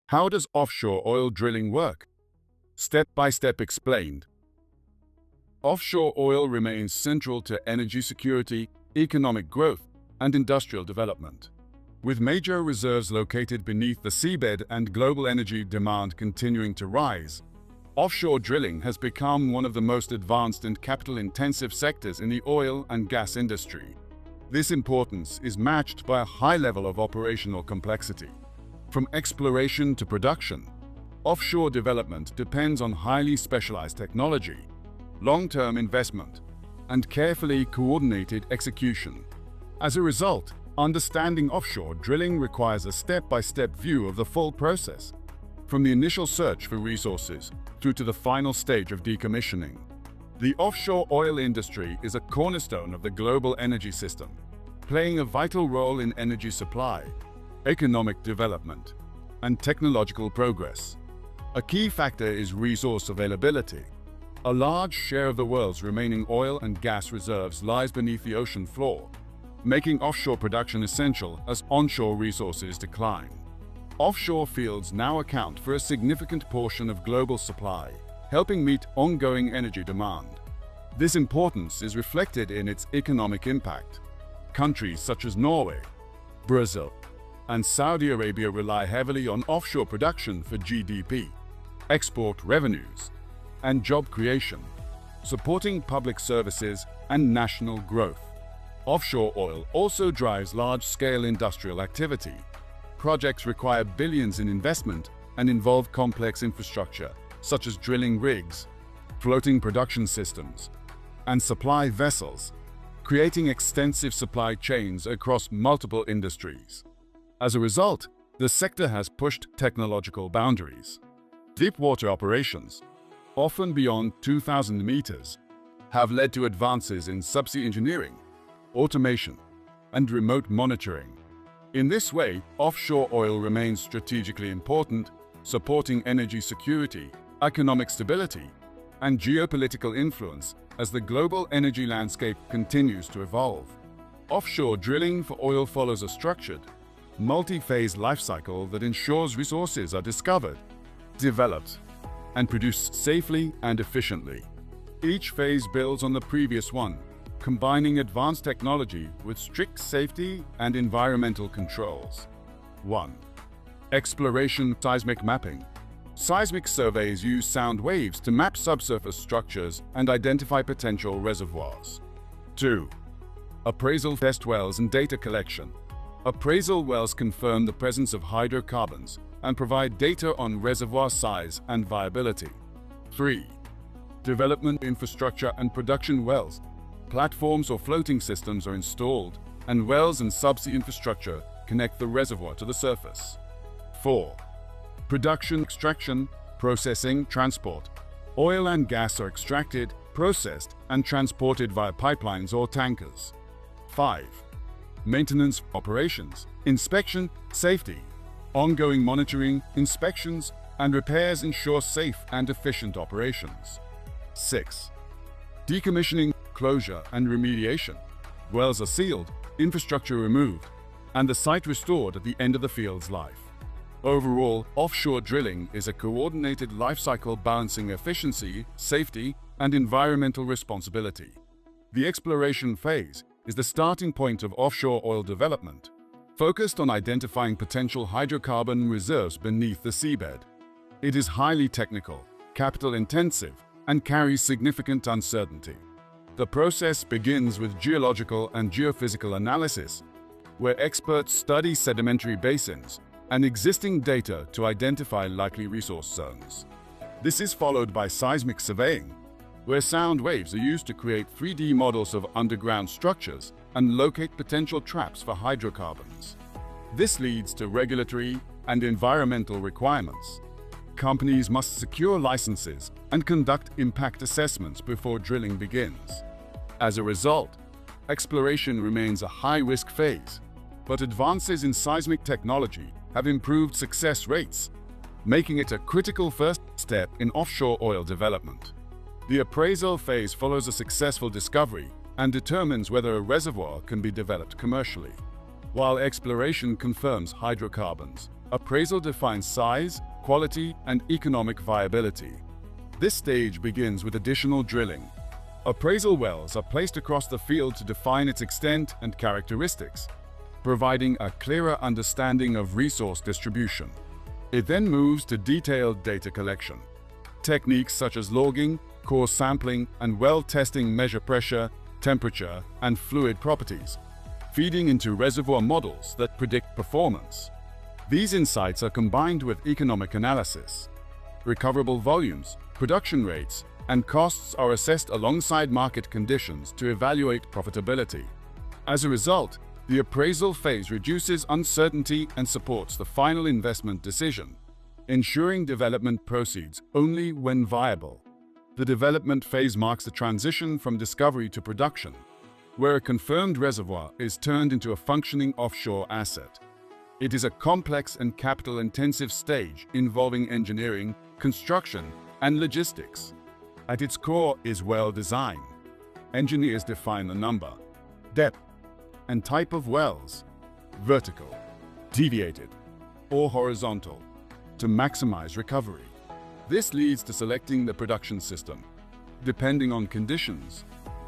How does offshore oil drilling work? Step by step explained. Offshore oil remains central to energy security, economic growth, and industrial development. With major reserves located beneath the seabed and global energy demand continuing to rise, offshore drilling has become one of the most advanced and capital-intensive sectors in the oil and gas industry. This importance is matched by a high level of operational complexity. From exploration to production, offshore development depends on highly specialized technology, long-term investment, and carefully coordinated execution. As a result, understanding offshore drilling requires a step-by-step view of the full process, from the initial search for resources through to the final stage of decommissioning. The offshore oil industry is a cornerstone of the global energy system, playing a vital role in energy supply, economic development, and technological progress. A key factor is resource availability. A large share of the world's remaining oil and gas reserves lies beneath the ocean floor, making offshore production essential as onshore resources decline. Offshore fields now account for a significant portion of global supply, helping meet ongoing energy demand. This importance is reflected in its economic impact. Countries such as Norway, Brazil, and Saudi Arabia rely heavily on offshore production for GDP, export revenues, and job creation, supporting public services and national growth. Offshore oil also drives large-scale industrial activity. Projects require billions in investment and involve complex infrastructure, such as drilling rigs, floating production systems, and supply vessels, creating extensive supply chains across multiple industries. As a result, the sector has pushed technological boundaries. Deep-water operations, often beyond 2,000 meters, have led to advances in subsea engineering, automation, and remote monitoring. In this way, offshore oil remains strategically important, supporting energy security, economic stability, and geopolitical influence as the global energy landscape continues to evolve. Offshore drilling for oil follows a structured, multi-phase lifecycle that ensures resources are discovered, developed, and produced safely and efficiently. Each phase builds on the previous one, combining advanced technology with strict safety and environmental controls. 1. Exploration seismic mapping. Seismic surveys use sound waves to map subsurface structures and identify potential reservoirs. 2. Appraisal test wells and data collection. Appraisal wells confirm the presence of hydrocarbons and provide data on reservoir size and viability. 3. Development infrastructure and production wells. Platforms or floating systems are installed, and wells and subsea infrastructure connect the reservoir to the surface. 4. Production, extraction, processing, transport. Oil and gas are extracted, processed, and transported via pipelines or tankers. 5. Maintenance operations, inspection, safety. Ongoing monitoring, inspections, and repairs ensure safe and efficient operations. 6. Decommissioning, closure, and remediation. Wells are sealed, infrastructure removed, and the site restored at the end of the field's life. Overall, offshore drilling is a coordinated life cycle balancing efficiency, safety, and environmental responsibility. The exploration phase is the starting point of offshore oil development, focused on identifying potential hydrocarbon reserves beneath the seabed. It is highly technical, capital-intensive, and carries significant uncertainty. The process begins with geological and geophysical analysis, where experts study sedimentary basins and existing data to identify likely resource zones. This is followed by seismic surveying, where sound waves are used to create 3D models of underground structures and locate potential traps for hydrocarbons. This leads to regulatory and environmental requirements. Companies must secure licenses and conduct impact assessments before drilling begins. As a result, exploration remains a high-risk phase, but advances in seismic technology have improved success rates, making it a critical first step in offshore oil development. The appraisal phase follows a successful discovery and determines whether a reservoir can be developed commercially, while exploration confirms hydrocarbons Appraisal defines size, quality, and economic viability. This stage begins with additional drilling. Appraisal wells are placed across the field to define its extent and characteristics, providing a clearer understanding of resource distribution. It then moves to detailed data collection. Techniques such as logging, core sampling, and well testing measure pressure, temperature, and fluid properties, feeding into reservoir models that predict performance. These insights are combined with economic analysis. Recoverable volumes, production rates, and costs are assessed alongside market conditions to evaluate profitability. As a result, the appraisal phase reduces uncertainty and supports the final investment decision, ensuring development proceeds only when viable. The development phase marks the transition from discovery to production, where a confirmed reservoir is turned into a functioning offshore asset. It is a complex and capital-intensive stage involving engineering, construction, and logistics. At its core is well design. Engineers define the number, depth, and type of wells, vertical, deviated, or horizontal, to maximize recovery. This leads to selecting the production system. Depending on conditions,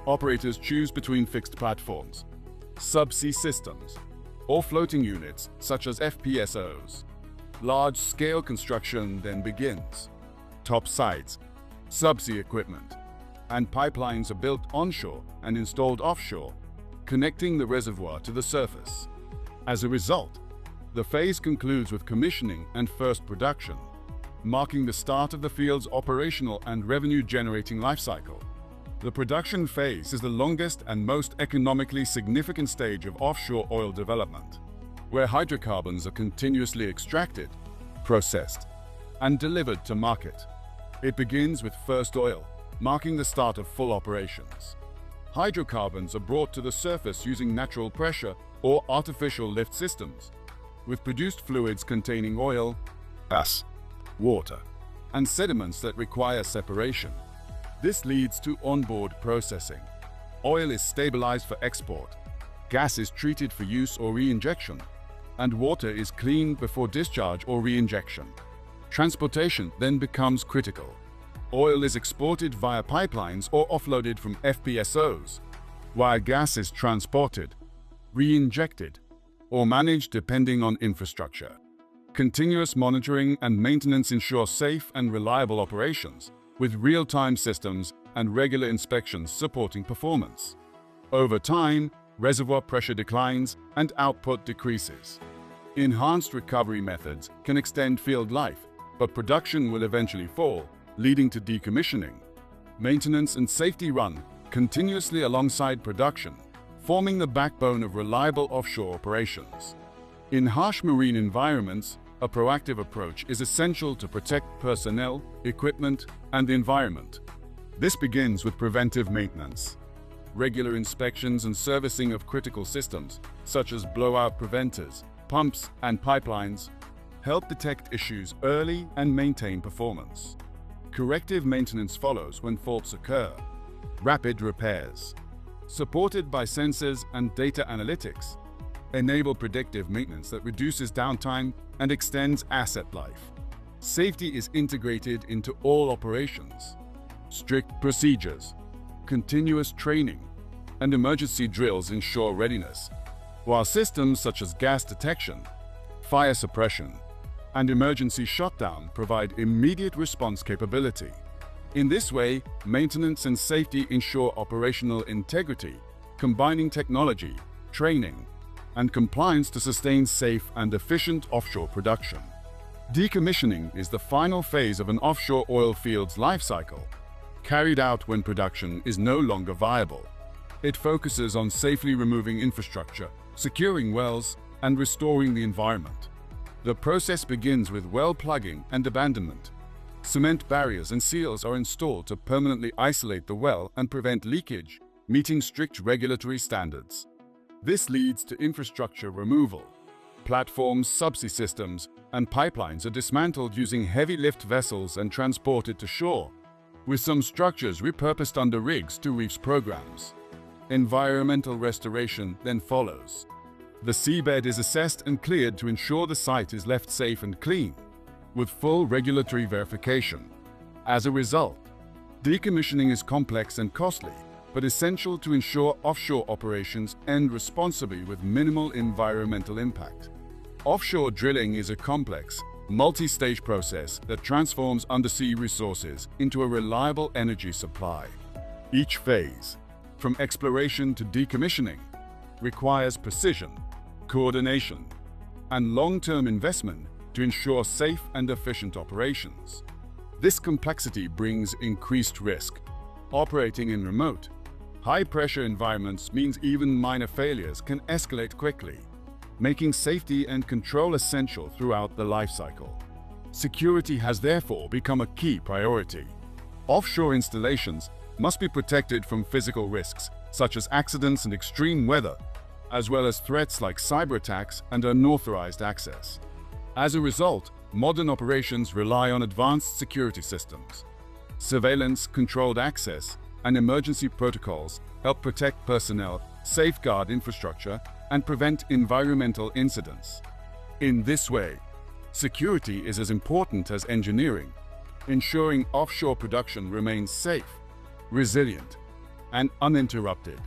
operators choose between fixed platforms, subsea systems, or floating units such as FPSOs. Large-scale construction then begins. Top sites, subsea equipment, and pipelines are built onshore and installed offshore, connecting the reservoir to the surface. As a result, the phase concludes with commissioning and first production, marking the start of the field's operational and revenue-generating lifecycle. The production phase is the longest and most economically significant stage of offshore oil development, where hydrocarbons are continuously extracted, processed, and delivered to market. It begins with first oil, marking the start of full operations. Hydrocarbons are brought to the surface using natural pressure or artificial lift systems, with produced fluids containing oil, gas, water, and sediments that require separation. This leads to onboard processing. Oil is stabilized for export, gas is treated for use or re-injection, and water is cleaned before discharge or re-injection. Transportation then becomes critical. Oil is exported via pipelines or offloaded from FPSOs, while gas is transported, re-injected, or managed depending on infrastructure. Continuous monitoring and maintenance ensure safe and reliable operations, with real-time systems and regular inspections supporting performance. Over time, reservoir pressure declines and output decreases. Enhanced recovery methods can extend field life, but production will eventually fall, leading to decommissioning. Maintenance and safety run continuously alongside production, forming the backbone of reliable offshore operations. In harsh marine environments, a proactive approach is essential to protect personnel, equipment, and the environment. This begins with preventive maintenance. Regular inspections and servicing of critical systems, such as blowout preventers, pumps, and pipelines, help detect issues early and maintain performance. Corrective maintenance follows when faults occur. Rapid repairs, supported by sensors and data analytics, enable predictive maintenance that reduces downtime and extends asset life. Safety is integrated into all operations. Strict procedures, continuous training, and emergency drills ensure readiness, while systems such as gas detection, fire suppression, and emergency shutdown provide immediate response capability. In this way, maintenance and safety ensure operational integrity, combining technology, training, and compliance to sustain safe and efficient offshore production. Decommissioning is the final phase of an offshore oil field's life cycle, carried out when production is no longer viable. It focuses on safely removing infrastructure, securing wells, and restoring the environment. The process begins with well plugging and abandonment. Cement barriers and seals are installed to permanently isolate the well and prevent leakage, meeting strict regulatory standards. This leads to infrastructure removal. Platforms, subsea systems, and pipelines are dismantled using heavy lift vessels and transported to shore, with some structures repurposed under rigs to reefs programs. Environmental restoration then follows. The seabed is assessed and cleared to ensure the site is left safe and clean, with full regulatory verification. As a result, decommissioning is complex and costly, but essential to ensure offshore operations end responsibly with minimal environmental impact. Offshore drilling is a complex, multi-stage process that transforms undersea resources into a reliable energy supply. Each phase, from exploration to decommissioning, requires precision, coordination, and long-term investment to ensure safe and efficient operations. This complexity brings increased risk. Operating in remote, high-pressure environments means even minor failures can escalate quickly, making safety and control essential throughout the lifecycle. Security has therefore become a key priority. Offshore installations must be protected from physical risks, such as accidents and extreme weather, as well as threats like cyber attacks and unauthorized access. As a result, modern operations rely on advanced security systems. Surveillance, controlled access, and emergency protocols help protect personnel, safeguard infrastructure, and prevent environmental incidents. In this way, security is as important as engineering, ensuring offshore production remains safe, resilient, and uninterrupted.